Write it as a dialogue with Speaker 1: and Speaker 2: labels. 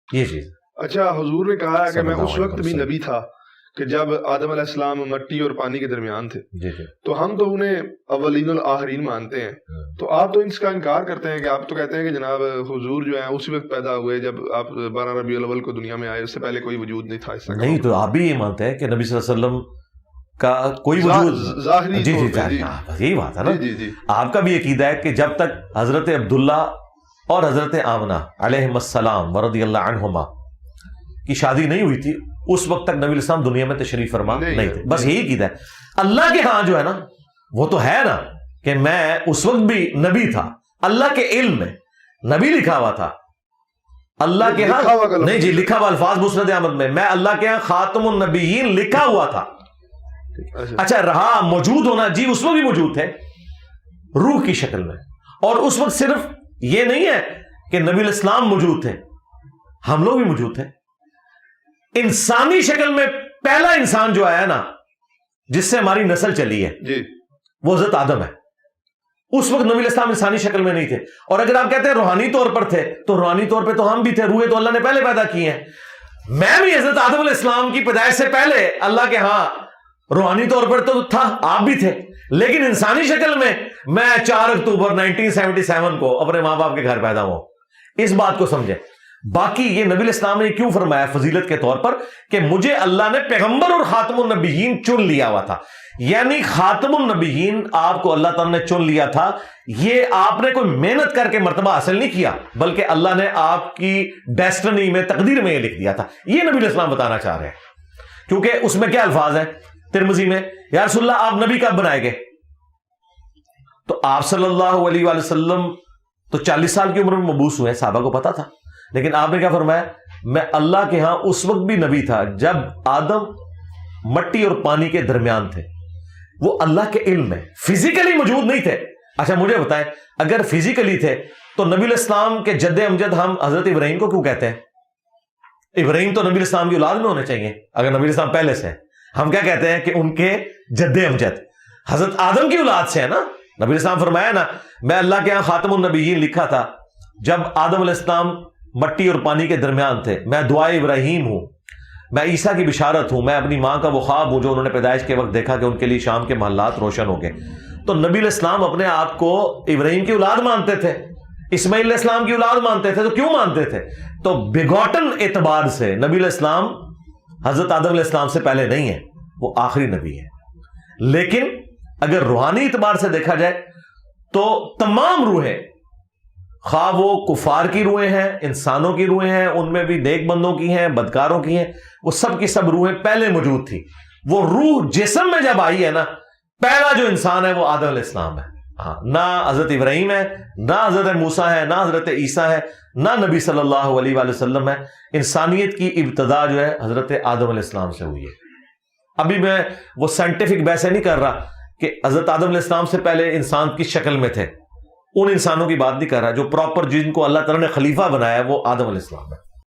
Speaker 1: یہ چیز.
Speaker 2: اچھا حضور نے کہا ہے کہ میں اس وقت بھی نبی تھا کہ جب آدم علیہ السلام مٹی اور پانی کے درمیان تھے. تو ہم تو انہیں اولین والآخرین مانتے ہیں, تو آپ تو اس کا انکار کرتے ہیں کہ آپ تو کہتے ہیں کہ جناب حضور جو ہیں اسی وقت پیدا ہوئے جب آپ 12 ربیع الاول کو دنیا میں آئے, اس سے پہلے کوئی وجود نہیں تھا. اس
Speaker 1: نہیں تو آپ بھی یہ مانتے ہیں کہ نبی صلی اللہ علیہ وسلم کا کوئی وجود
Speaker 2: ظاہری
Speaker 1: جی جی یہی بات ہے نا. آپ کا بھی عقیدہ ہے کہ جب تک حضرت عبداللہ اور حضرت آمنہ علیہم السلام ورضی اللہ عنہما کی شادی نہیں ہوئی تھی اس وقت تک نبی علیہ السلام دنیا میں تشریف فرما نہیں تھے. بس یہی عقیدہ ہے. اللہ کے ہاں جو ہے نا وہ تو ہے نا کہ میں اس وقت بھی نبی تھا, اللہ کے علم میں نبی لکھا ہوا تھا, اللہ کے ہاں نہیں جی لکھا ہوا الفاظ مسند احمد میں اللہ کے ہاں خاتم النبیین لکھا ہوا تھا. اچھا رہا موجود ہونا, جی اس وقت بھی موجود تھے روح کی شکل میں, اور اس وقت صرف یہ نہیں ہے کہ نبی علیہ السلام موجود تھے, ہم لوگ بھی موجود تھے. انسانی شکل میں پہلا انسان جو آیا نا جس سے ہماری نسل چلی ہے
Speaker 2: جی
Speaker 1: وہ حضرت آدم ہے. اس وقت نبی علیہ السلام انسانی شکل میں نہیں تھے. اور اگر آپ کہتے ہیں روحانی طور پر تھے تو روحانی طور پہ تو ہم بھی تھے, روحیں تو اللہ نے پہلے پیدا کی ہیں. میں بھی حضرت آدم علیہ السلام کی پیدائش سے پہلے اللہ کے ہاں روحانی طور پر تو تھا, آپ بھی تھے, لیکن انسانی شکل میں 4 اکتوبر 1977 کو اپنے ماں باپ کے گھر پیدا ہوں. اس بات کو سمجھیں. باقی یہ نبی علیہ السلام نے کیوں فرمایا فضیلت کے طور پر کہ مجھے اللہ نے پیغمبر اور خاتم النبیین چن لیا ہوا تھا. یعنی خاتم النبیین آپ کو اللہ تعالیٰ نے چن لیا تھا, یہ آپ نے کوئی محنت کر کے مرتبہ حاصل نہیں کیا بلکہ اللہ نے آپ کی ڈیسٹنی میں تقدیر میں یہ لکھ دیا تھا. یہ نبی علیہ السلام بتانا چاہ رہے ہیں, کیونکہ اس میں کیا الفاظ ہیں ترمذی میں, یا رسول اللہ آپ نبی کب بنائے گئے؟ تو آپ صلی اللہ علیہ وآلہ وسلم تو 40 سال کی عمر میں مبعوث ہوئے, صحابہ کو پتا تھا, لیکن آپ نے کیا فرمایا میں اللہ کے ہاں اس وقت بھی نبی تھا جب آدم مٹی اور پانی کے درمیان تھے. وہ اللہ کے علم میں فزیکلی موجود نہیں تھے. اچھا مجھے بتائیں اگر فزیکلی تھے تو نبی علیہ السلام کے جد امجد ہم حضرت ابراہیم کو کیوں کہتے ہیں؟ ابراہیم تو نبی علیہ السلام کی اولاد میں ہونے چاہیے. اگر نبی علیہ السلام پہلے سے ہم کیا کہتے ہیں کہ ان کے جد امجد حضرت آدم کی اولاد سے ہے نا. نبی علیہ السلام فرمایا نا میں اللہ کے ہاں خاتم النبیین لکھا تھا جب آدم علیہ السلام مٹی اور پانی کے درمیان تھے. میں دعائے ابراہیم ہوں, میں عیسیٰ کی بشارت ہوں, میں اپنی ماں کا وہ خواب ہوں جو انہوں نے پیدائش کے وقت دیکھا کہ ان کے لیے شام کے محلات روشن ہو گئے. تو نبی علیہ السلام اپنے آپ کو ابراہیم کی اولاد مانتے تھے, اسماعیل علیہ السلام کی اولاد مانتے تھے. تو کیوں مانتے تھے؟ تو بیگوٹن اعتبار سے نبی علیہ السلام حضرت آدم علیہ السلام سے پہلے نہیں ہے, وہ آخری نبی ہے. لیکن اگر روحانی اعتبار سے دیکھا جائے تو تمام روحیں, خواہ وہ کفار کی روحیں ہیں, انسانوں کی روحیں ہیں, ان میں بھی نیک بندوں کی ہیں, بدکاروں کی ہیں, وہ سب کی سب روحیں پہلے موجود تھی. وہ روح جسم میں جب آئی ہے نا, پہلا جو انسان ہے وہ آدم علیہ السلام ہے. ہاں, نہ حضرت ابراہیم ہے, نہ حضرت موسیٰ ہے, نہ حضرت عیسیٰ ہے, نہ نبی صلی اللہ علیہ وآلہ وسلم ہے. انسانیت کی ابتدا جو ہے حضرت آدم علیہ السلام سے ہوئی ہے. ابھی میں وہ سائنٹیفک بحث نہیں کر رہا کہ حضرت آدم علیہ السلام سے پہلے انسان کس شکل میں تھے, ان انسانوں کی بات نہیں کر رہا. جو پراپر جن کو اللہ تعالیٰ نے خلیفہ بنایا ہے وہ آدم علیہ السلام ہے.